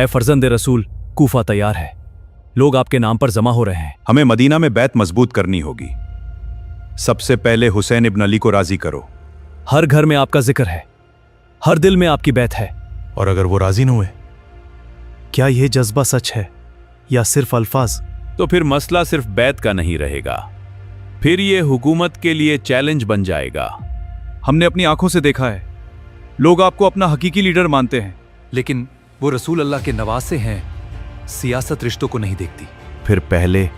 ए फर्जंद रसूल, कूफा तैयार है। लोग आपके नाम पर जमा हो रहे हैं। हमें मदीना में बैत मजबूत करनी होगी। सबसे पहले हुसैन इब्न अली को राजी करो। हर घर में आपका जिक्र है, हर दिल में आपकी बैत है। और अगर वो राजी न हुए? क्या यह जज्बा सच है या सिर्फ अल्फाज? तो फिर मसला सिर्फ बैत का नहीं रहेगा, फिर ये हुकूमत के लिए चैलेंज बन जाएगा। हमने अपनी आंखों से देखा है, लोग आपको अपना हकीकी लीडर मानते हैं। लेकिन वो रसूल अल्लाह के नवासे हैं, सियासत रिश्तों को नहीं देखती। फिर पहले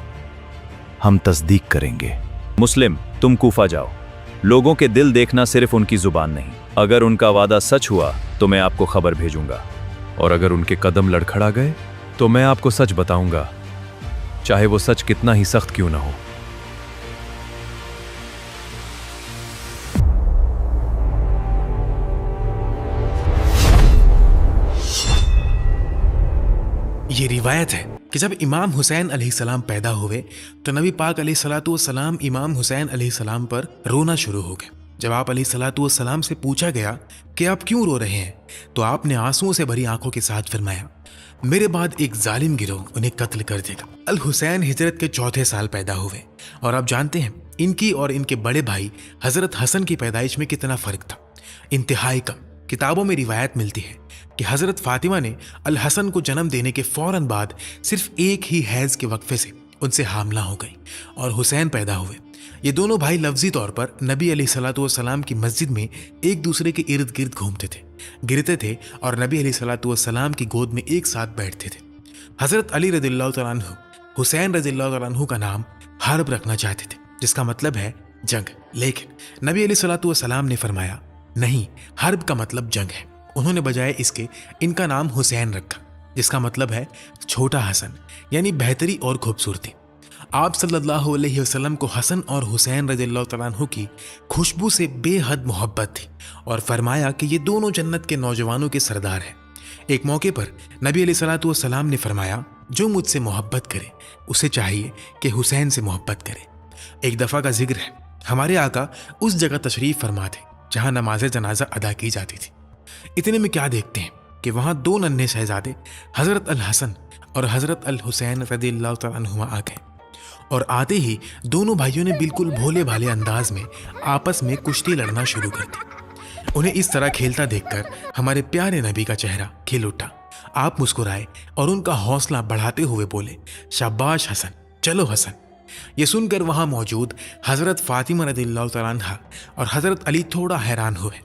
हम तस्दीक करेंगे। मुस्लिम, तुम कूफा जाओ। लोगों के दिल देखना सिर्फ उनकी जुबान नहीं। अगर उनका वादा सच हुआ तो मैं आपको खबर भेजूंगा, और अगर उनके कदम लड़खड़ा गए तो मैं आपको सच बताऊंगा, चाहे वो सच कितना ही सख्त क्यों ना हो। ये रिवायत है कि जब इमाम हुसैन अलैहिस्सलाम पैदा हुए तो नबी पाक अलैहिस्सलाम इमाम हुसैन अलैहिस्सलाम पर रोना शुरू हो गए। जब आप अलैहिस्सलाम से पूछा गया कि आप क्यों रो रहे हैं, तो आपने आंसुओं से भरी आंखों के साथ फरमाया, मेरे बाद एक जालिम गिरोह उन्हें कत्ल कर देगा। अल हुसैन हिजरत के 4थे साल पैदा हुए, और आप जानते हैं इनकी और इनके बड़े भाई हजरत हसन की पैदाइश में कितना फर्क था, इंतहाई कम। किताबों में रिवायत मिलती है कि हजरत फातिमा ने अल हसन को जन्म देने के फौरन बाद सिर्फ एक ही हैज के वक्फे से उनसे हामला हो गई और हुसैन पैदा हुए। ये दोनों भाई लफ्जी तौर पर नबी अलैहिस्सलाम की मस्जिद में एक दूसरे के इर्द गिर्द घूमते थे, गिरते थे और नबी अलैहिस्सलाम की गोद में एक साथ बैठते थे। हजरत अली रज़ियल्लाहु तआला अन्हु हुसैन रज़ियल्लाहु तआला अन्हु का नाम हर्ब रखना चाहते थे, जिसका मतलब है जंग, लेकिन नबी अलैहिस्सलाम ने फरमाया नहीं, हर्ब का मतलब जंग है। उन्होंने बजाय इसके इनका नाम हुसैन रखा, जिसका मतलब है छोटा हसन, यानी बेहतरी और खूबसूरती। आप सल्लल्लाहु अलैहि वसल्लम को हसन और हुसैन रज़ियल्लाहु तआला अन्हु की खुशबू से बेहद मोहब्बत थी और फरमाया कि ये दोनों जन्नत के नौजवानों के सरदार हैं। एक मौके पर नबी अलैहिस्सलाम ने फरमाया, जो मुझसे मोहब्बत करे उसे चाहिए कि हुसैन से मोहब्बत करे। एक दफ़ा का जिक्र है, हमारे आका उस जगह तशरीफ़ फरमा थे जहाँ नमाज जनाजा अदा की जाती थी। इतने में क्या देखते हैं कि वहाँ 2 नन्हे शहजादे हज़रत अल हसन और हज़रत अल हुसैन रज़ियल्लाहु तआला अन्हुमा आ गए, और आते ही दोनों भाइयों ने बिल्कुल भोले भाले अंदाज में आपस में कुश्ती लड़ना शुरू कर दी। उन्हें इस तरह खेलता देखकर हमारे प्यारे नबी का चेहरा खिल उठा। आप मुस्कुराए और उनका हौसला बढ़ाते हुए बोले, शाबाश हसन, चलो हसन। ये सुनकर वहाँ मौजूद हज़रत फातिमा रज़ियल्लाहु तआला अन्हा और हज़रत अली थोड़ा हैरान हुए।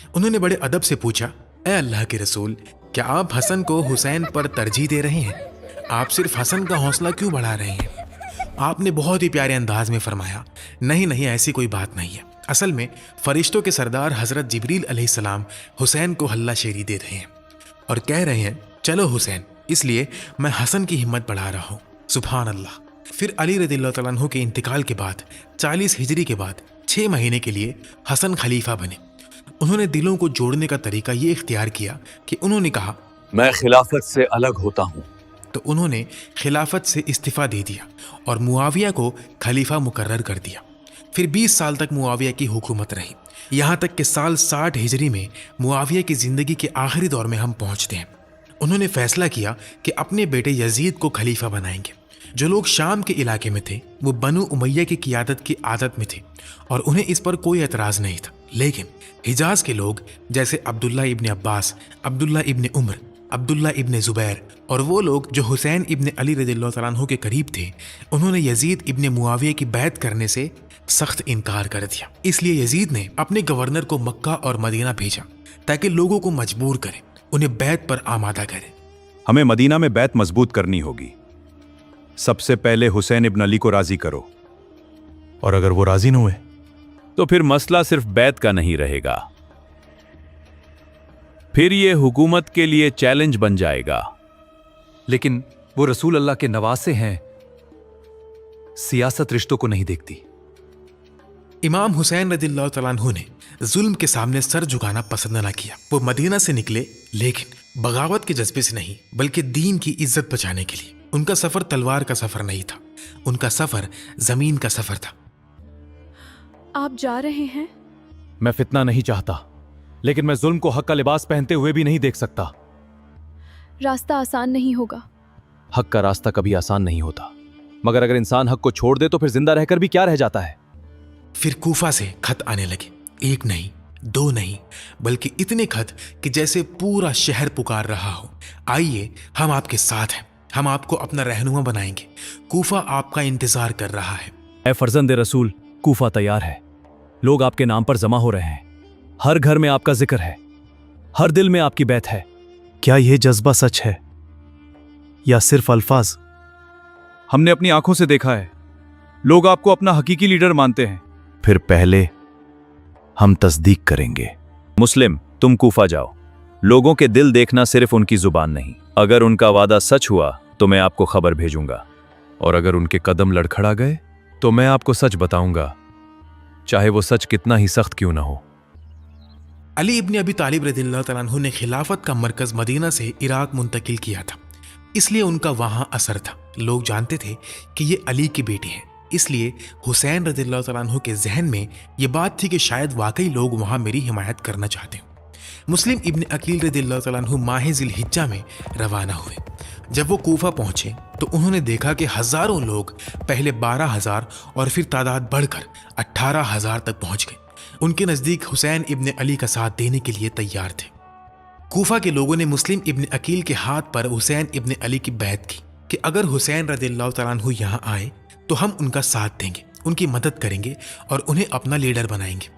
उन्होंने बड़े अदब से पूछा, ए अल्लाह के रसूल, क्या आप हसन को हुसैन पर तरजीह दे रहे हैं? आप सिर्फ हसन का हौसला क्यों बढ़ा रहे हैं? आपने बहुत ही प्यारे अंदाज में फरमाया, नहीं नहीं, ऐसी कोई बात नहीं है। असल में फरिश्तों के सरदार हज़रत जिब्रील अलैहिस्सलाम हुसैन को हल्ला शेरी दे रहे हैं और कह रहे हैं, चलो हुसैन, इसलिए मैं हसन की हिम्मत बढ़ा रहा हूँ। सुभान अल्लाह। फिर अली रज़ियल्लाहु तआला अन्हु के इंतकाल के बाद 40 हिजरी के बाद 6 महीने के लिए हसन खलीफा बने। उन्होंने दिलों को जोड़ने का तरीका ये इख्तियार किया कि उन्होंने कहा, मैं खिलाफत से अलग होता हूँ। तो उन्होंने खिलाफत से इस्तीफ़ा दे दिया और मुआविया को खलीफा मुकर्रर कर दिया। फिर 20 साल तक मुआविया की हुकूमत रही, यहाँ तक कि साल 60 हिजरी में मुआविया की ज़िंदगी के आखिरी दौर में हम पहुँचते हैं। उन्होंने फैसला किया कि अपने बेटे यजीद को खलीफा बनाएंगे। जो लोग शाम के इलाके में थे वो बनु उमैया की क़ियादत की आदत में थे और उन्हें इस पर कोई एतराज़ नहीं था, लेकिन हिजाज के लोग जैसे अब्दुल्ला इब्न अब्बास, अब्दुल्ला इब्न उमर, अब्दुल्ला इब्न ज़ुबैर और वो लोग जो हुसैन इब्न अली रज़ियल्लाहु तआला अन्हु के करीब थे, उन्होंने यजीद इब्न मुआविया की बैत करने से सख्त इनकार कर दिया। इसलिए यजीद ने अपने गवर्नर को मक्का और मदीना भेजा ताकि लोगों को मजबूर करें, उन्हें बैत पर आमादा करें। हमें मदीना में बैत मजबूत करनी होगी। सबसे पहले हुसैन इब्न अली को राजी करो, और अगर वो राजी न हुए? तो फिर मसला सिर्फ बैत का नहीं रहेगा, फिर ये हुकूमत के लिए चैलेंज बन जाएगा। लेकिन वो रसूल अल्लाह के नवासे हैं, सियासत रिश्तों को नहीं देखती। इमाम हुसैन रज़ियल्लाहु तआला अन्हु ने जुल्म के सामने सर झुकाना पसंद न किया। वो मदीना से निकले, लेकिन बगावत के जज्बे से नहीं, बल्कि दीन की इज्जत बचाने के लिए। उनका सफर तलवार का सफर नहीं था, उनका सफर जमीन का सफर था। आप जा रहे हैं? मैं फितना नहीं चाहता, लेकिन मैं जुल्म को हक का लिबास पहनते हुए भी नहीं देख सकता। रास्ता आसान नहीं होगा। हक का रास्ता कभी आसान नहीं होता, मगर अगर इंसान हक को छोड़ दे तो फिर जिंदा रहकर भी क्या रह जाता है। फिर कूफा से खत आने लगे, एक नहीं, दो नहीं, बल्कि इतने खत कि जैसे पूरा शहर पुकार रहा हो, आइए हम आपके साथ हैं, हम आपको अपना रहनुमा बनाएंगे, कूफा आपका इंतजार कर रहा है। ए फर्जंद रसूल, कूफा तैयार है। लोग आपके नाम पर जमा हो रहे हैं। हर घर में आपका जिक्र है, हर दिल में आपकी बैत है। क्या यह जज्बा सच है या सिर्फ अल्फाज? हमने अपनी आंखों से देखा है, लोग आपको अपना हकीकी लीडर मानते हैं। फिर पहले हम तस्दीक करेंगे। मुस्लिम, तुम कूफा जाओ। लोगों के दिल देखना सिर्फ उनकी जुबान नहीं। अगर उनका वादा सच हुआ तो मैं आपको खबर भेजूंगा, और अगर उनके कदम लड़खड़ा गए तो मैं आपको सच बताऊंगा, चाहे वो सच कितना ही सख्त क्यों ना हो। अली इब्न अबी तालिब रज़ियल्लाहु तआला अन्हु ने खिलाफत का मरकज मदीना से इराक मुंतकिल किया था, इसलिए उनका वहां असर था। लोग जानते थे कि ये अली की बेटी है, इसलिए हुसैन रज़ियल्लाहु तआला अन्हु के जहन में ये बात थी कि शायद वाकई लोग वहां मेरी हिमायत करना चाहते हैं। मुस्लिम इब्न अकील रज़ियल्लाहु तआला अन्हु माह ज़िलहिज्जा में रवाना हुए। जब वो कूफा पहुंचे तो उन्होंने देखा कि हजारों लोग पहले 12,000 और फिर तादाद बढ़कर 18,000 तक पहुंच गए। उनके नज़दीक हुसैन इब्न अली का साथ देने के लिए तैयार थे। कूफा के लोगों ने मुस्लिम इब्न अकील के हाथ पर हुसैन इब्न अली की बैत की कि अगर हुसैन रज़ियल्लाहु तआला अन्हु यहाँ आए तो हम उनका साथ देंगे, उनकी मदद करेंगे और उन्हें अपना लीडर बनाएंगे।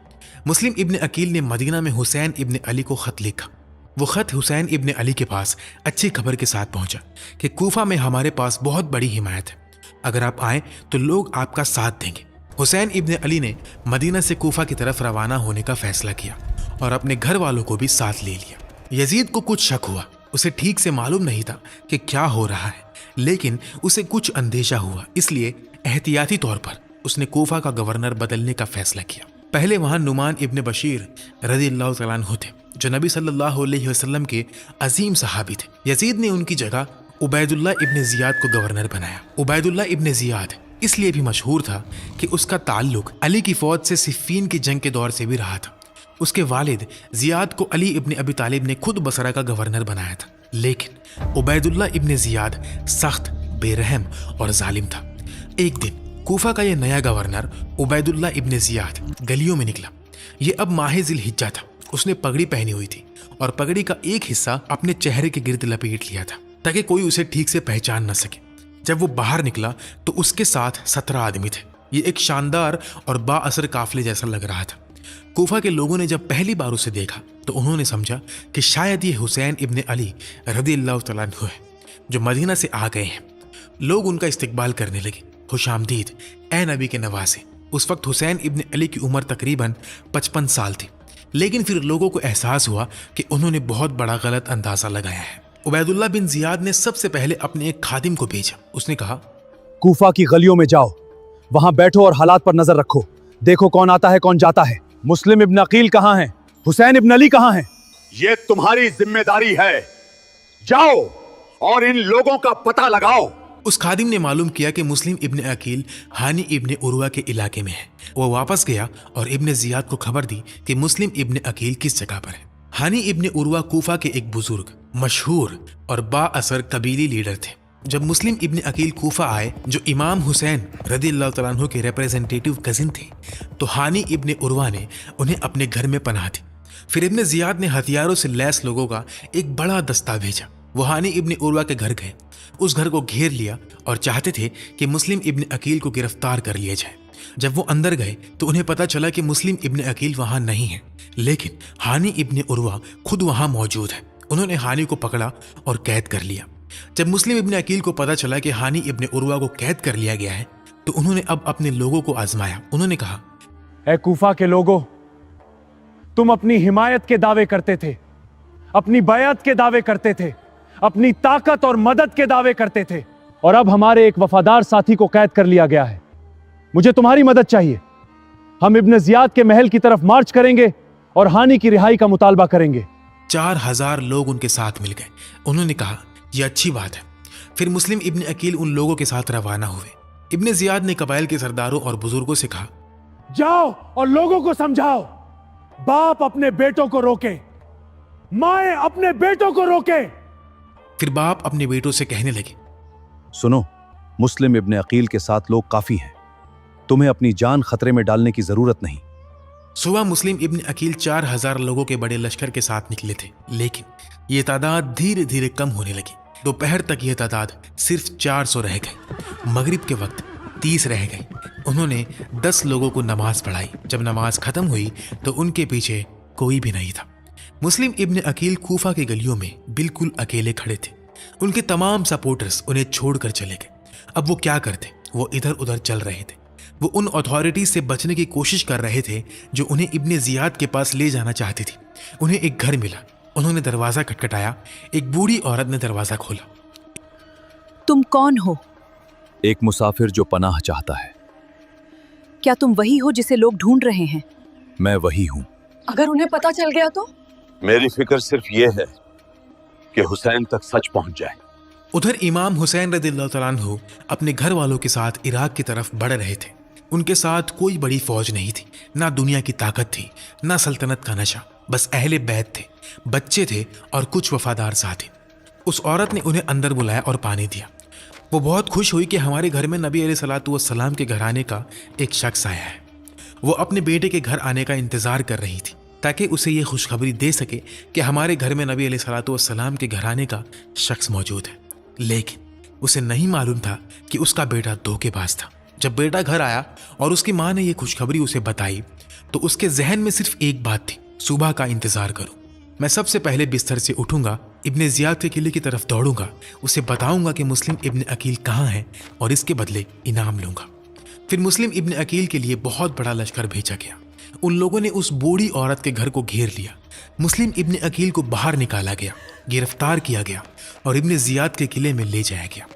मुस्लिम इब्न अकील ने मदीना में हुसैन इब्न अली को खत लिखा। वो खत हुसैन इब्न अली के पास अच्छी खबर के साथ पहुंचा कि कूफा में हमारे पास बहुत बड़ी हिमायत है, अगर आप आए तो लोग आपका साथ देंगे। हुसैन इब्न अली ने मदीना से कूफा की तरफ रवाना होने का फैसला किया और अपने घर वालों को भी साथ ले लिया। यजीद को कुछ शक हुआ, उसे ठीक से मालूम नहीं था कि क्या हो रहा है, लेकिन उसे कुछ अंदेशा हुआ, इसलिए एहतियाती तौर पर उसने कूफा का गवर्नर बदलने का फैसला किया। पहले वहां नुमान इब्न बशीर रज़ियल्लाहु तआला अन्हु थे, जो नबी सल्लल्लाहु अलैहि वसल्लम के अजीम सहाबी थे। यजीद ने उनकी जगह उबैदुल्लाह इब्न जियाद को गवर्नर बनाया। उबैदुल्लाह इब्न जियाद इसलिए भी मशहूर था कि उसका ताल्लुक अली की फौज से सिफ़ीन की जंग के दौर से भी रहा था। उसके वालिद जियाद को अली इब्न अबी तालिब ने खुद बसरा का गवर्नर बनाया था, लेकिन उबैदुल्लाह इब्न जियाद सख्त, बेरहम और जालिम था। एक दिन कूफा का यह नया गवर्नर उबैदुल्लाह इब्न जियाद गलियों में निकला। ये अब माह ज़िलहिज्जा था। उसने पगड़ी पहनी हुई थी और पगड़ी का एक हिस्सा अपने चेहरे के गिर्द लपेट लिया था ताकि कोई उसे ठीक से पहचान न सके। जब वो बाहर निकला तो उसके साथ 17 आदमी थे। ये एक शानदार और बाअसर काफिले जैसा लग रहा था। कूफा के लोगों ने जब पहली बार उसे देखा तो उन्होंने समझा कि शायद ये हुसैन इब्न अली रज़ियल्लाहु तआला अन्हु है, जो मदीना से आ गए हैं। लोग उनका इस्तकबाल करने लगे। खुशामदीद, ए नबी के नवासे। उस वक्त हुसैन इब्न अली की उम्र तकरीबन 55 साल थी, लेकिन फिर लोगों को एहसास हुआ कि उन्होंने बहुत बड़ा गलत अंदाजा लगाया है। उबैदुल्लाह बिन जियाद ने सबसे पहले अपने एक खादिम को भेजा। उसने कहा, कूफा की गलियों में जाओ, वहां बैठो और हालात पर नजर रखो, देखो कौन आता है कौन जाता है। मुस्लिम इब्न अकील कहाँ हैं? हुसैन इब्न अली कहाँ हैं? ये तुम्हारी जिम्मेदारी है, जाओ और इन लोगों का पता लगाओ। उस खादिम ने मालूम किया कि मुस्लिम इब्न अकील हानी इब्न उरवा के इलाके में है। वो वापस गया और इब्न जियाद को खबर दी कि मुस्लिम इब्न अकील किस जगह पर है। हानी इब्न उरवा कूफा के एक बुजुर्ग, मशहूर और बाअसर कबीली लीडर थे। जब मुस्लिम इब्न अकील कूफा आए, जो इमाम हुसैन रज़ियल्लाहु तआला अन्हु के रिप्रेजेंटेटिव कजिन थे, तो हानी इब्न उरवा ने उन्हें अपने घर में पनाह दी। फिर इब्न जियाद ने हथियारों से लैस लोगों का एक बड़ा दस्ता भेजा। वो हानी इब्न उरवा के घर गए, उस घर को घेर लिया और चाहते थे कि मुस्लिम इब्न अकील को गिरफ्तार कर लिया जाए। जब वो अंदर गए तो उन्हें पता चला कि मुस्लिम इब्न अकील वहां नहीं है, लेकिन हानी इब्न उरवा खुद वहां मौजूद है। उन्होंने हानी को पकड़ा और कैद कर लिया। जब मुस्लिम इब्न अकील को पता चला कि हानी इब्न उरवा को कैद कर लिया गया है, तो उन्होंने अब अपने लोगों को आजमाया। उन्होंने कहा, ए कूफा के लोगों, तुम अपनी हिमायत के दावे करते थे, अपनी बैअत के दावे करते थे, अपनी ताकत और मदद के दावे करते थे, और अब हमारे एक वफादार साथी को कैद कर लिया गया है। मुझे तुम्हारी मदद चाहिए। हम इब्न जियाद के महल की तरफ मार्च करेंगे और हानी की रिहाई का मुतालबा करेंगे। 4000 लोग उनके साथ मिल गए। उन्होंने कहा, यह अच्छी बात है। फिर मुस्लिम इब्न अकील उन लोगों के साथ रवाना हुए। इब्न जियाद ने कबाइल के सरदारों और बुजुर्गों से कहा, जाओ और लोगों को समझाओ, बाप अपने बेटों को रोके, माएं अपने बेटों को रोके। फिर बाप अपने बेटों से कहने लगे, सुनो, मुस्लिम इब्न अकील के साथ लोग काफी हैं, तुम्हें अपनी जान खतरे में डालने की जरूरत नहीं। सुबह मुस्लिम इब्न अकील 4000 लोगों के बड़े लश्कर के साथ निकले थे, लेकिन ये तादाद धीरे धीरे कम होने लगी। दोपहर तक यह तादाद सिर्फ 400 रह गई। मगरिब के वक्त 30 रह गई। उन्होंने 10 लोगों को नमाज पढ़ाई। जब नमाज खत्म हुई तो उनके पीछे कोई भी नहीं था। मुस्लिम इब्न अकील कूफा की गलियों में बिल्कुल अकेले खड़े थे। उनके तमाम सपोर्टर्स उन्हें छोड़कर चले गए। अब वो क्या करते? वो इधर उधर चल रहे थे। वो उन अथॉरिटी से बचने की कोशिश कर रहे थे जो उन्हें इब्ने जियाद के पास ले जाना चाहती थी। उन्हें एक घर मिला। उन्होंने दरवाजा खटखटाया। एक बूढ़ी औरत ने दरवाजा खोला। तुम कौन हो? एक मुसाफिर जो पनाह चाहता है। क्या तुम वही हो जिसे लोग ढूंढ रहे हैं? मैं वही हूँ। अगर उन्हें पता चल गया तो? मेरी फिक्र सिर्फ ये है कि हुसैन तक सच पहुंच जाए। उधर इमाम हुसैन रज़ियल्लाहु तआला अन्हु अपने घर वालों के साथ इराक की तरफ बढ़ रहे थे। उनके साथ कोई बड़ी फौज नहीं थी, ना दुनिया की ताकत थी, ना सल्तनत का नशा। बस अहले बैत थे, बच्चे थे और कुछ वफादार साथी। उस औरत ने उन्हें अंदर बुलाया और पानी दिया। वो बहुत खुश हुई कि हमारे घर में नबी अलैहिस्सलातु वस्सलाम के घर आने का एक शख्स आया है। वो अपने बेटे के घर आने का इंतज़ार कर रही थी ताकि उसे ये खुशखबरी दे सके कि हमारे घर में नबी अलैहिस्सलातु वस्सलाम के घर आने का शख्स मौजूद है। लेकिन उसे नहीं मालूम था कि उसका बेटा धोखेबाज था। जब बेटा घर आया और उसकी माँ ने यह खुशखबरी उसे बताई तो उसके जहन में सिर्फ एक बात थी, सुबह का इंतजार करो। मैं सबसे पहले बिस्तर से उठूंगा, इब्ने जियाद के किले की तरफ दौड़ूंगा, उसे बताऊंगा कि मुस्लिम इब्न अकील कहाँ है और इसके बदले इनाम लूंगा। फिर मुस्लिम इब्न अकील के लिए बहुत बड़ा लश्कर भेजा गया। उन लोगों ने उस बूढ़ी औरत के घर को घेर लिया। मुस्लिम इब्न अकील को बाहर निकाला गया, गिरफ्तार किया गया और इब्ने जियाद के किले में ले जाया गया।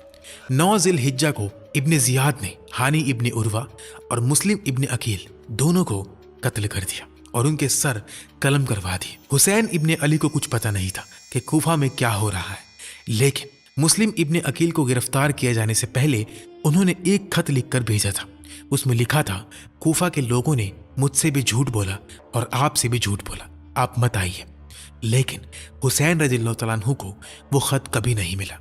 9 ज़िलहिज्जा को इब्ने जियाद ने हानी इब्ने उर्वा और मुस्लिम इब्न अकील दोनों को कत्ल कर दिया और उनके सर कलम करवा दिए। हुसैन इब्ने अली को कुछ पता नहीं था कि कूफा में क्या हो रहा है, लेकिन मुस्लिम इब्ने अकील को गिरफ्तार किए जाने से पहले उन्होंने एक खत लिखकर भेजा था। उसमें लिखा था, कूफा के लोगों ने मुझसे भी झूठ बोला और आपसे भी झूठ बोला, आप मत आइए। लेकिन हुसैन रज़ियल्लाहु तआला अन्हु को वो खत कभी नहीं मिला।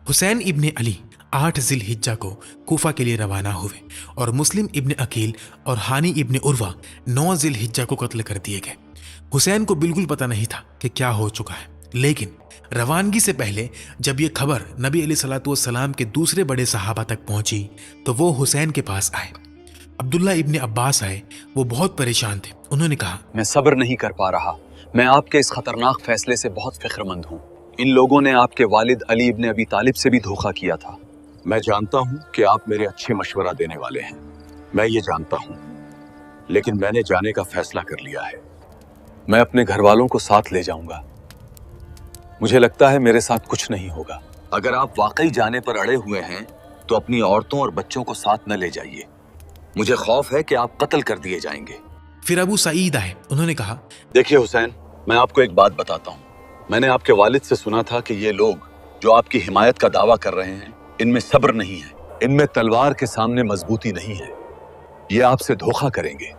हुसैन इब्ने अली 8 ज़िलहिज्जा को कूफा के लिए रवाना हुए और मुस्लिम इब्ने अकील और हानी इब्ने उर्वा 9 ज़िलहिज्जा को कत्ल कर दिए गए। हुसैन को बिल्कुल पता नहीं था कि क्या हो चुका है, लेकिन रवानगी से पहले जब ये खबर नबी अलैहिस्सलातु वस्सलाम के दूसरे बड़े सहाबा तक पहुंची तो वो हुसैन के पास आए। अब्दुल्ला इब्ने अब्बास आए। वो बहुत परेशान थे। उन्होंने कहा, मैं सब्र नहीं कर पा रहा। मैं आपके इस खतरनाक फैसले से बहुत फिक्रमंद हूँ। इन लोगों ने आपके वालिद अली इब्ने अबी तालिब से भी धोखा किया था। मैं जानता हूं कि आप मेरे अच्छे मशवरा देने वाले हैं, मैं ये जानता हूं, लेकिन मैंने जाने का फैसला कर लिया है। मैं अपने घर वालों को साथ ले जाऊंगा। मुझे लगता है मेरे साथ कुछ नहीं होगा। अगर आप वाकई जाने पर अड़े हुए हैं तो अपनी औरतों और बच्चों को साथ न ले जाइए। मुझे खौफ है कि आप कत्ल कर दिए जाएंगे। फिर अबू सईद आए। उन्होंने कहा, देखिए हुसैन, मैं आपको एक बात बताता हूँ। मैंने आपके वालिद से सुना था कि ये लोग जो आपकी हिमायत का दावा कर रहे हैं, इनमें सब्र नहीं है, इनमें तलवार के सामने मजबूती नहीं है, ये आपसे धोखा करेंगे।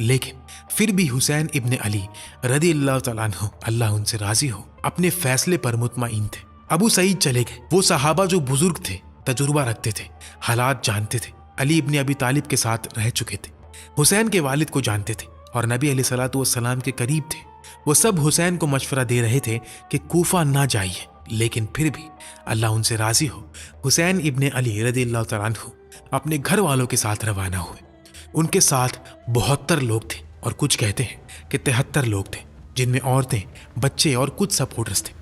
लेकिन फिर भी हुसैन इब्ने अली रज़ियल्लाहु तआला अन्हु, अल्लाह उनसे राजी हो, अपने फैसले पर मुतमईन थे। अबू सईद चले गए। वो सहाबा जो बुजुर्ग थे, तजुर्बा रखते थे, हालात जानते थे, अली इब्ने अबी तालिब के साथ रह चुके थे, हुसैन के वालिद को जानते थे और नबी अलैहिस्सलातु वस्सलाम के करीब थे। वो सब हुसैन को मशवरा दे रहे थे कि कूफा ना जाइए, लेकिन फिर भी अल्लाह उनसे राजी हो, हुसैन इब्ने अली रज़ियल्लाहु तआला अन्हु अपने घर वालों के साथ रवाना हुए। उनके साथ 72 लोग थे और कुछ कहते हैं कि 73 लोग थे, जिनमें औरतें, बच्चे और कुछ सपोर्टर्स थे।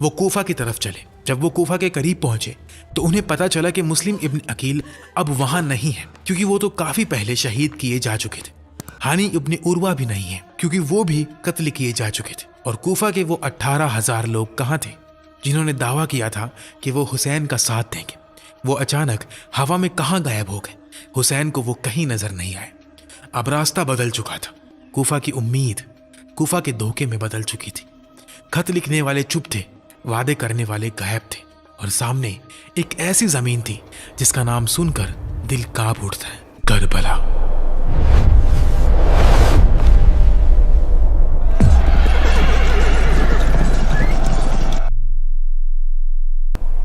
वो कूफा की तरफ चले। जब वो कूफा के करीब पहुंचे तो उन्हें पता चला कि मुस्लिम इब्न अकील अब वहां नहीं है, क्योंकि वो तो काफी पहले शहीद किए जा चुके थे। हानी इब्ने उर्वा भी नहीं है, क्योंकि वो भी कत्ल किए जा चुके थे। और कूफा के वो 18,000 लोग कहाँ थे जिन्होंने दावा किया था कि वो हुसैन का साथ देंगे? वो अचानक हवा में कहाँ गायब हो गए? हुसैन को वो कहीं नजर नहीं आए। अब रास्ता बदल चुका था। कूफा की उम्मीद कूफा के धोखे में बदल चुकी थी। खत लिखने वाले चुप थे, वादे करने वाले गायब थे और सामने एक ऐसी जमीन थी जिसका नाम सुनकर दिल कांप उठता है, करबला।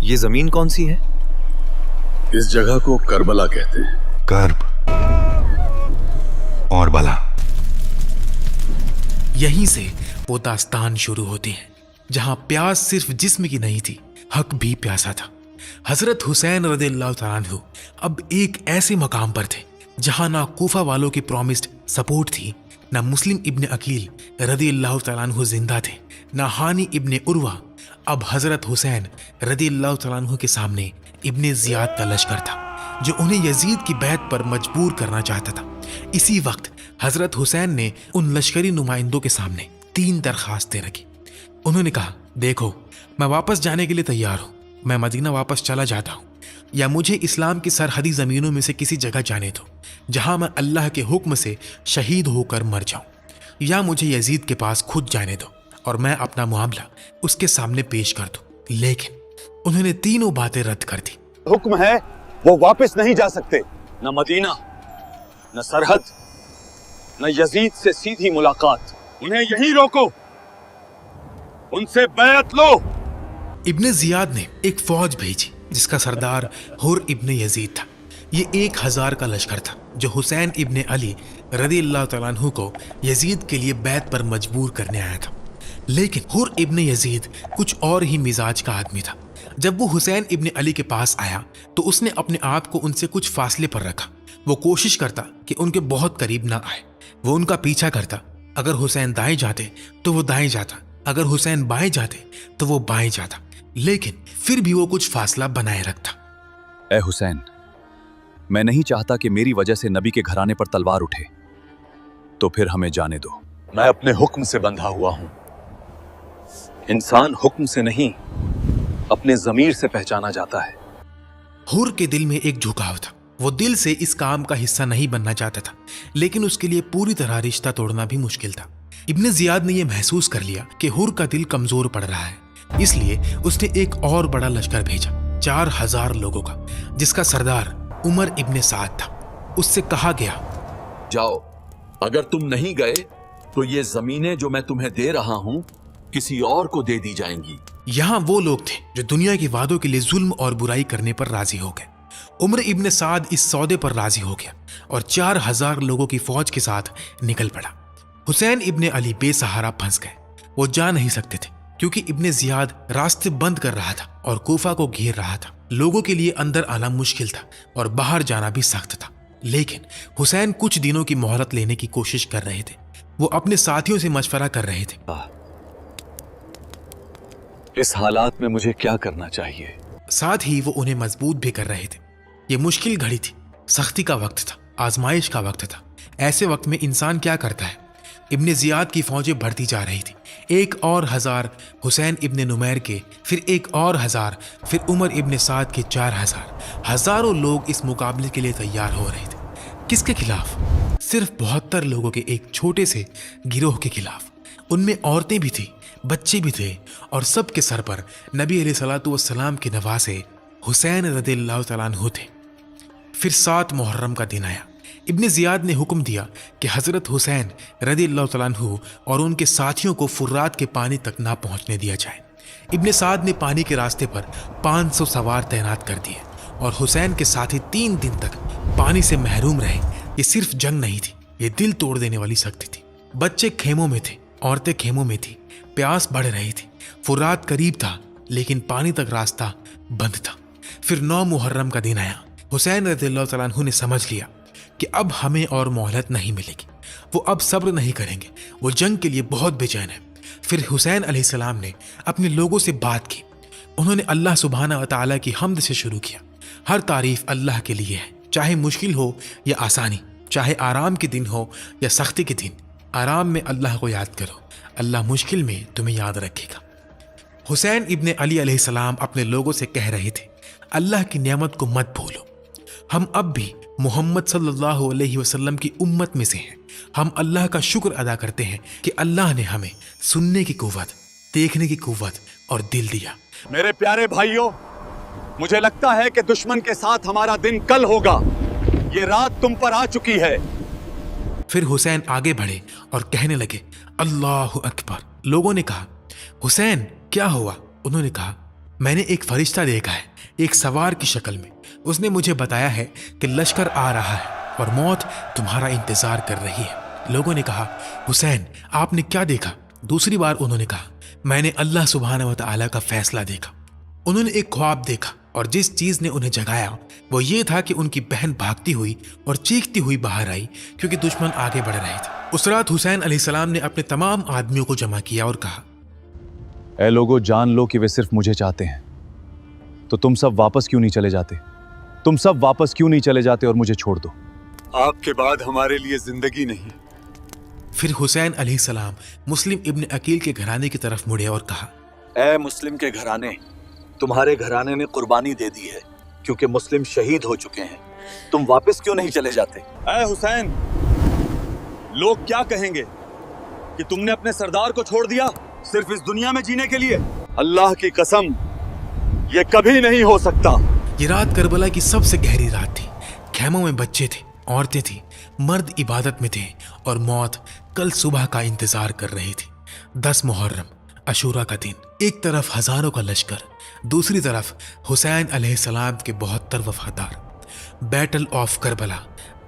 ये जमीन कौन सी है? इस जगह को करबला कहते हैं। कर्ब और बला। यहीं से वो दास्तान शुरू होती है जहां प्यास सिर्फ जिस्म की नहीं थी, हक भी प्यासा था। हजरत हुसैन रदियल्लाहु तआला अन्हु अब एक ऐसे मकाम पर थे जहां ना कूफा वालों की प्रॉमिस्ड सपोर्ट थी, ना मुस्लिम इब्ने अकील रदियल्लाहु तआला अन्हु जिंदा थे, ना हानी इब्ने उर्वा। अब हजरत हुसैन रदियल्लाहु तआला अन्हु के सामने इब्ने जियाद का लश्कर था जो उन्हें यजीद की बैत पर मजबूर करना चाहता था। इसी वक्त हजरत हुसैन ने उन लश्करी नुमाइंदों के सामने 3 दरखास्तें रखी। उन्होंने कहा, देखो, मैं वापस जाने के लिए तैयार हूं, मैं मदीना वापस चला जाता हूं, या मुझे इस्लाम की सरहदी ज़मीनों में से किसी जगह जाने दो जहां मैं अल्लाह के हुक्म से शहीद होकर मर जाऊं, या मुझे यजीद के पास खुद जाने दो और मैं अपना मामला उसके सामने पेश कर दूं। लेकिन उन्होंने तीनों बातें रद्द कर दी। हुक्म है वो वापस नहीं जा सकते, न मदीना, न सरहद, न यजीद से सीधी मुलाकात। उन्हें यहीं रोको, उनसे बैत लो। इब्ने जियाद ने एक फौज भेजी जिसका सरदार हुर इब्ने यजीद था। ये 1000 का लश्कर था जो हुसैन इब्ने अली रदियल्लाहु तआला अन्हु को यजीद के लिए बैत पर मजबूर करने आया था। लेकिन हुर इब्ने यजीद कुछ और ही मिजाज का आदमी था। जब वो हुसैन इब्ने अली के पास आया तो उसने अपने आप को उनसे कुछ फासले पर रखा। वो कोशिश करता कि उनके बहुत करीब ना आए। वो उनका पीछा करता। अगर हुसैन दाएं जाते तो वो दाएं जाता, अगर हुसैन बाएं जाते तो वो बाएं जाता, लेकिन फिर भी वो कुछ फासला बनाए रखता। ए हुसैन, मैं नहीं चाहता कि मेरी वजह से नबी के घराने पर तलवार उठे, तो फिर हमें जाने दो। मैं अपने हुक्म से बंधा हुआ हूं। इंसान हुक्म से नहीं, अपने ज़मीर से पहचाना जाता है। हुर के दिल में एक झुकाव था। वो दिल से इस काम का हिस्सा नहीं बनना चाहता था, लेकिन उसके लिए पूरी तरह रिश्ता तोड़ना भी मुश्किल था। इब्ने जियाद ने यह महसूस कर लिया कि हुर का दिल कमजोर पड़ रहा है, इसलिए उसने एक और बड़ा लश्कर भेजा, 4000 लोगों का, जिसका सरदार उमर इब्ने साद था। उससे कहा गया, जाओ, अगर तुम नहीं गए तो ये जमीनें जो मैं तुम्हें दे रहा हूं किसी और को दे दी जाएंगी। यहाँ वो लोग थे जो दुनिया के वादों के लिए जुल्म और बुराई करने पर राजी हो गए। उमर इब्ने साद इस सौदे पर राजी हो गया और 4000 लोगों की फौज के साथ निकल पड़ा। हुसैन इब्ने अली बेसहारा फंस गए। वो जा नहीं सकते थे क्योंकि इब्ने जियाद रास्ते बंद कर रहा था और कोफा को घेर रहा था। लोगों के लिए अंदर आना मुश्किल था और बाहर जाना भी सख्त था। लेकिन हुसैन कुछ दिनों की मोहलत लेने की कोशिश कर रहे थे। वो अपने साथियों से मशवरा कर रहे थे। इस हालात में मुझे क्या करना चाहिए? साथ ही वो उन्हें मजबूत भी कर रहे थे। ये मुश्किल घड़ी थी, सख्ती का वक्त था, आजमाइश का वक्त था। ऐसे वक्त में इंसान क्या करता है? इब्ने जियाद की फौजें बढ़ती जा रही थी। 1 और 1000 हुसैन इब्ने नुमैर के, फिर 1 और 1000, फिर उमर इब्ने साद के 4000। हजारों लोग इस मुकाबले के लिए तैयार हो रहे थे। किसके खिलाफ? सिर्फ 72 लोगों के एक छोटे से गिरोह के खिलाफ। उनमें औरतें भी थी, बच्चे भी थे और सबके सर पर नबी अलैहिस्सलातु वस्सलाम के नवासे हुसैन रदियल्लाहु तआला अन्हु थे। फिर 7 मुहर्रम का दिन आया। इब्ने जियाद ने हुक्म दिया कि हजरत हुसैन रदियल्लाहु तआला अन्हु और उनके साथियों को फुर्रात के पानी तक ना पहुंचने दिया जाए। इब्ने साद ने पानी के रास्ते पर 500 सवार तैनात कर दिए और हुसैन के साथी 3 दिन तक पानी से महरूम रहे। ये सिर्फ जंग नहीं थी, ये दिल तोड़ देने वाली सख्ती थी। बच्चे खेमों में थे, औरतें खेमों में थी। प्यास बढ़ रही थी। फुर्रात करीब था लेकिन पानी तक रास्ता बंद था। फिर 9 मुहर्रम का दिन आया। हुसैन रदियल्लाहु तआला अन्हु ने समझ लिया कि अब हमें और मोहलत नहीं मिलेगी। वो अब सब्र नहीं करेंगे। वो जंग के लिए बहुत बेचैन है। फिर हुसैन अलैहिस्सलाम ने अपने लोगों से बात की। उन्होंने अल्लाह सुब्हानहू व तआला की हम्द से शुरू किया। हर तारीफ अल्लाह के लिए है, चाहे मुश्किल हो या आसानी, चाहे आराम के दिन हो या सख्ती के दिन। आराम में अल्लाह को याद करो, अल्लाह मुश्किल में तुम्हें याद रखेगा। हुसैन इब्ने अली अलैहिस्सलाम अपने लोगों से कह रहे थे, अल्लाह की नेमत को मत भूलो। हम अब भी मोहम्मद सल्लल्लाहु अलैहि वसल्लम की उम्मत में से हैं। हम अल्लाह का शुक्र अदा करते हैं कि अल्लाह ने हमें सुनने की कुव्वत, देखने की कुव्वत और दिल दिया। मेरे प्यारे भाइयों, मुझे लगता है कि दुश्मन के साथ हमारा दिन कल होगा। ये रात तुम पर आ चुकी है। फिर हुसैन आगे बढ़े और कहने लगे, अल्लाहु अकबर। लोगों ने कहा, हुसैन क्या हुआ? उन्होंने कहा, मैंने एक फरिश्ता देखा है, एक सवार की शक्ल में। उसने मुझे बताया है कि लश्कर आ रहा है और मौत तुम्हारा इंतजार कर रही है। लोगों ने कहा, हुसैन आपने क्या देखा? दूसरी बार उन्होंने कहा, मैंने अल्लाह सुब्हानहू व तआला का फैसला देखा। उन्होंने एक ख्वाब देखा और जिस चीज ने उन्हें जगाया वो ये था कि उनकी बहन भागती हुई और चीखती हुई बाहर आई क्योंकि दुश्मन आगे बढ़ रहे थे। उस रात हुसैन अलैहिस्सलाम ने अपने तमाम आदमियों को जमा किया और कहा, ऐ लोगों, जान लो कि वे सिर्फ मुझे चाहते हैं, तो तुम सब वापस क्यों नहीं चले जाते? तुम सब वापस क्यों नहीं चले जाते और मुझे छोड़ दो? आपके बाद हमारे लिए जिंदगी नहीं। फिर हुसैन अलैहिस्सलाम मुस्लिम इब्न अकील के घराने की तरफ मुड़े और कहा, ए मुस्लिम के घराने, तुम्हारे घराने ने कुर्बानी दे दी है क्योंकि मुस्लिम शहीद हो चुके हैं। तुम वापस क्यों नहीं चले जाते? ए हुसैन, लोग क्या कहेंगे कि तुमने अपने सरदार को छोड़ दिया सिर्फ इस दुनिया में जीने के लिए? अल्लाह की कसम, ये कभी नहीं हो सकता। ये रात करबला की सबसे गहरी रात थी। खेमों में बच्चे थे, औरतें थी, मर्द इबादत में थे और मौत कल सुबह का इंतजार कर रही थी। 10 मुहर्रम, अशूरा का दिन। एक तरफ हजारों का लश्कर, दूसरी तरफ हुसैन अलैहिस्सलाम के 72 वफादार। बैटल ऑफ करबला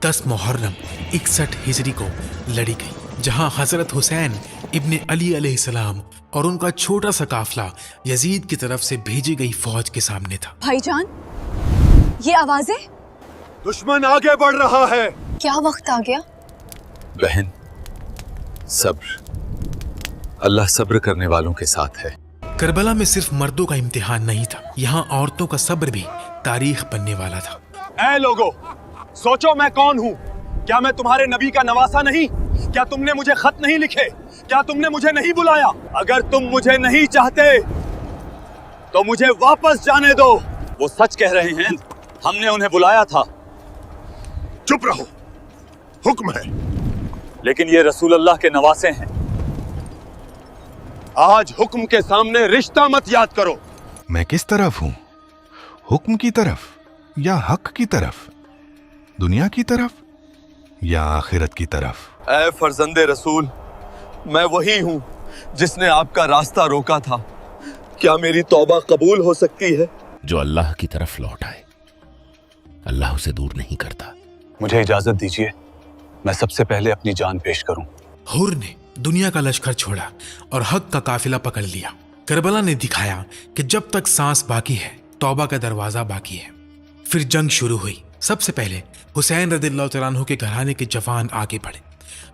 10 मुहर्रम 61 हिजरी को लड़ी गई, जहां हजरत हुसैन इब्ने अली अलैहिस्सलाम और उनका छोटा सा काफिला यजीद की तरफ से भेजी गई फौज के सामने था। भाईजान, ये आवाजें? दुश्मन आगे बढ़ रहा है। क्या वक्त आ गया? बहन, सब्र। अल्लाह सब्र करने वालों के साथ है। करबला में सिर्फ मर्दों का इम्तिहान नहीं था, यहाँ औरतों का सब्र भी तारीख बनने वाला था। ऐ लोगों, सोचो मैं कौन हूँ? क्या मैं तुम्हारे नबी का नवासा नहीं? क्या तुमने मुझे खत नहीं लिखे? क्या तुमने मुझे नहीं बुलाया? अगर तुम मुझे नहीं चाहते तो मुझे वापस जाने दो। वो सच कह रहे हैं, हमने उन्हें बुलाया था। चुप रहो, हुक्म है। लेकिन ये रसूल अल्लाह के नवासे हैं। आज हुक्म के सामने रिश्ता मत याद करो। मैं किस तरफ हूं? हुक्म की तरफ या हक की तरफ? दुनिया की तरफ या आखिरत की तरफ? ऐ फर्जंदे रसूल, मैं वही हूँ जिसने आपका रास्ता रोका था। क्या मेरी तौबा कबूल हो सकती है? जो अल्लाह की तरफ लौट आए, अल्लाह उसे दूर नहीं करता। मुझे इजाजत दीजिए, मैं सबसे पहले अपनी जान पेश करूं। हुर ने दुनिया का लश्कर छोड़ा और हक का काफिला पकड़ लिया। करबला ने दिखाया कि जब तक सांस बाकी है, तौबा का दरवाजा बाकी है। फिर जंग शुरू हुई। सबसे पहले हुसैन रदियल्लाहु तआला अन्हु के घराने के जवान आगे बढ़े।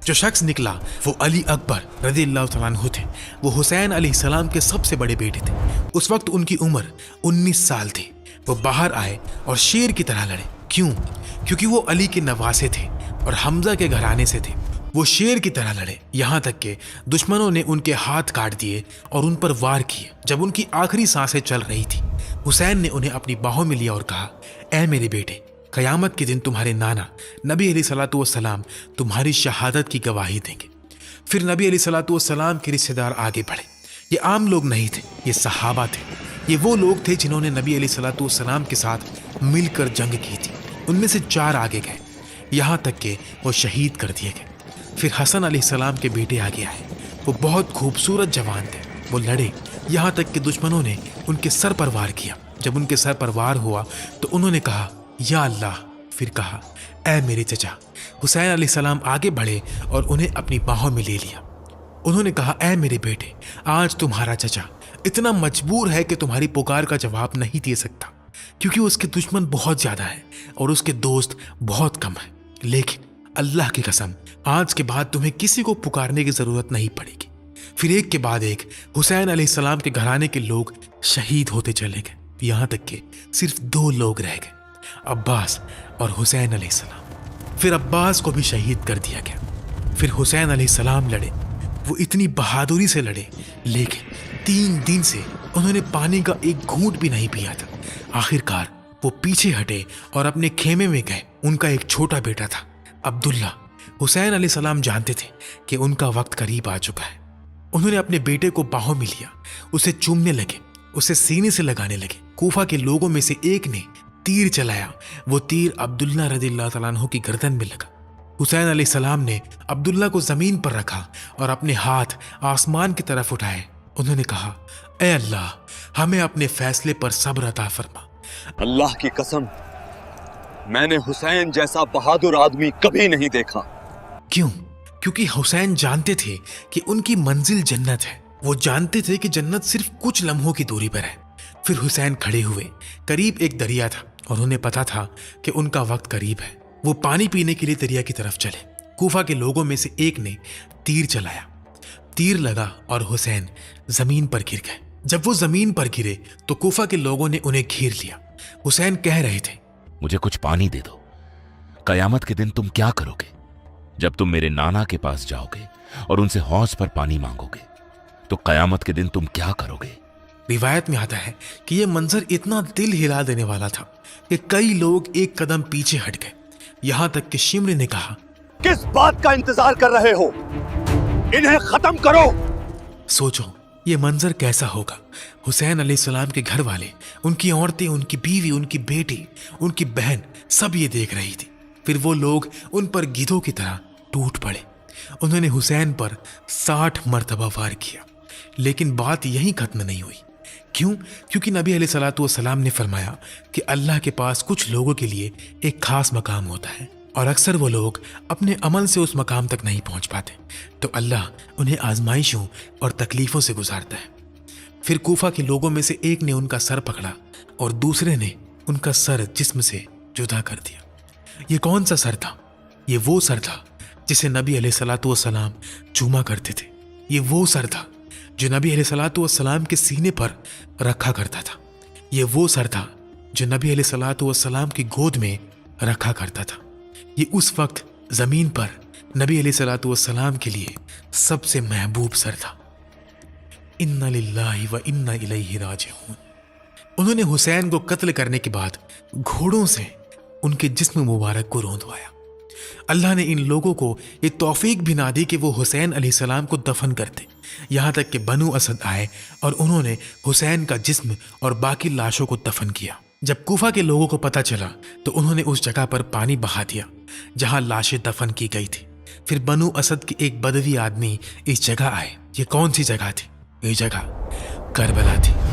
जो शख्स निकला वो अली अकबर रदियल्लाहु तआला अन्हु थे। वो हुसैन अलैहिस्सलाम के सबसे बड़े बेटे थे। उस वक्त उनकी उम्र 19 साल थी। वो बाहर आए और शेर की तरह लड़े। क्यों? क्योंकि वो अली के नवासे थे और हमजा के घराने से थे। वो शेर की तरह लड़े, यहाँ तक कि दुश्मनों ने उनके हाथ काट दिए और उन पर वार किए। जब उनकी आखिरी सांसें चल रही थी, हुसैन ने उन्हें अपनी बाहों में लिया और कहा, ऐ मेरे बेटे, कयामत के दिन तुम्हारे नाना नबी अलैहिस्सलातु वस्सलाम तुम्हारी शहादत की गवाही देंगे। फिर नबी अलैहिस्सलातु वस्सलाम के रिश्तेदार आगे बढ़े। ये आम लोग नहीं थे, ये सहाबा थे। ये वो लोग थे जिन्होंने नबी अलैहिस्सलातु वस्सलाम के साथ मिलकर जंग की थी। उनमें से 4 आगे गए, यहाँ तक कि वो शहीद कर दिए गए। फिर हसन अलैहिस्सलाम के बेटे आगे आए। वो बहुत खूबसूरत जवान थे। वो लड़े, यहाँ तक कि दुश्मनों ने उनके सर पर वार किया। जब उनके सर पर वार हुआ तो उन्होंने कहा, या अल्लाह। फिर कहा, ऐ मेरे चचा। हुसैन अलैहिस्सलाम आगे बढ़े और उन्हें अपनी बाहों में ले लिया। उन्होंने कहा, ऐ मेरे बेटे, आज तुम्हारा चचा इतना मजबूर है कि तुम्हारी पुकार का जवाब नहीं दे सकता, क्योंकि उसके दुश्मन बहुत ज्यादा हैं और उसके दोस्त बहुत कम हैं। लेकिन अल्लाह की कसम, आज के बाद तुम्हें किसी को पुकारने की जरूरत नहीं पड़ेगी। फिर एक के बाद एक हुसैन अलैहिस्सलाम के घराने के लोग शहीद होते चले गए, यहाँ तक कि सिर्फ 2 लोग रह गए, अब्बास और हुसैन अलैहिस्सलाम। फिर अब्बास को भी शहीद कर दिया गया। फिर हुसैन अलैहिस्सलाम लड़े। वो इतनी बहादुरी से लड़े, लेकिन 3 दिन से उन्होंने पानी का एक घूंट भी नहीं पिया था। आखिरकार वो पीछे हटे और अपने खेमे में गए। उनका एक छोटा बेटा था, अब्दुल्ला। हुसैन अलैहिस्सलाम जानते थे कि उनका वक्त करीब आ चुका है। उन्होंने अपने बेटे को बाहों में लिया, उसे चूमने लगे, उसे सीने से लगाने लगे। कूफा के लोगों में से एक ने तीर चलाया। वो तीर अब्दुल्ला रदियल्लाहु तआला अन्हु की गर्दन में लगा। हुसैन अलैहिस्सलाम ने अब्दुल्ला को जमीन पर रखा और अपने हाथ आसमान की तरफ उठाए। उन्होंने कहा, ए अल्लाह, हमें अपने फैसले पर सब्र अता फरमा। अल्लाह की कसम, मैंने हुसैन जैसा बहादुर आदमी कभी नहीं देखा। क्यों? क्योंकि हुसैन जानते थे कि उनकी मंजिल जन्नत है। वो जानते थे कि जन्नत सिर्फ कुछ लम्हों की दूरी पर है। फिर हुसैन खड़े हुए। करीब एक दरिया था और उन्हें पता था कि उनका वक्त करीब है। वो पानी पीने के लिए दरिया की तरफ चले। कूफा के लोगों में से एक ने तीर चलाया। तीर लगा और हुसैन जमीन पर गिर गए। जब वो जमीन पर गिरे तो कूफा के लोगों ने उन्हें घेर लिया। हुसैन कह रहे थे, मुझे कुछ पानी दे दो। कयामत के दिन तुम क्या करोगे? जब तुम मेरे नाना के पास जाओगे और उनसे हौज पर पानी मांगोगे तो कयामत के दिन तुम क्या करोगे? रिवायत में आता है कि यह मंजर इतना दिल हिला देने वाला था कि कई लोग एक कदम पीछे हट गए। यहां तक कि शिम्र ने कहा, किस बात का इंतजार कर रहे हो? इन्हें खत्म करो। सोचो ये मंजर कैसा होगा। हुसैन अलैहिस्सलाम के घर वाले, उनकी औरतें, उनकी बीवी, उनकी बेटी, उनकी बहन सब ये देख रही थी। फिर वो लोग उन पर गिद्धों की तरह टूट पड़े। उन्होंने हुसैन पर 60 मरतबा वार किया। लेकिन बात यहीं खत्म नहीं हुई। क्यों? क्योंकि नबी अलैहिस्सलातु वस्सलाम ने फरमाया कि अल्लाह के पास कुछ लोगों के लिए एक खास मकाम होता है और अक्सर वो लोग अपने अमल से उस मकाम तक नहीं पहुंच पाते, तो अल्लाह उन्हें आजमाइशों और तकलीफों से गुजारता है। फिर कूफा के लोगों में से एक ने उनका सर पकड़ा और दूसरे ने उनका सर जिस्म से जुदा कर दिया। ये कौन सा सर था? ये वो सर था जिसे नबी अलैहिस्सलातु वस्सलाम चूमा करते थे। ये वो सर था जो नबी अलैहिस्सलातु वस्सलाम के सीने पर रखा करता था। ये वो सर था जो नबी अलैहिस्सलातु वस्सलाम की गोद में रखा करता था। ये उस वक्त जमीन पर नबी अलैहिस्सलातु वस्सलाम के लिए सबसे महबूब सर था। इन्ना लिल्लाहि व इन्ना इलैहि राजिऊन। उन्होंने हुसैन को कत्ल करने के बाद घोड़ों से उनके जिस्म मुबारक को रोंदवाया। अल्लाह ने इन लोगों को ये तौफीक भी ना दी कि वो हुसैन अलैहिस्सलाम को दफन करते। यहाँ तक कि बनु असद आए और उन्होंने हुसैन का जिस्म और बाकी लाशों को दफन किया। जब कूफा के लोगों को पता चला तो उन्होंने उस जगह पर पानी बहा दिया जहाँ लाशें दफन की गई थी। फिर बनु असद के एक बदवी आदमी इस जगह आए। ये कौन सी जगह थी? ये जगह करबला थी।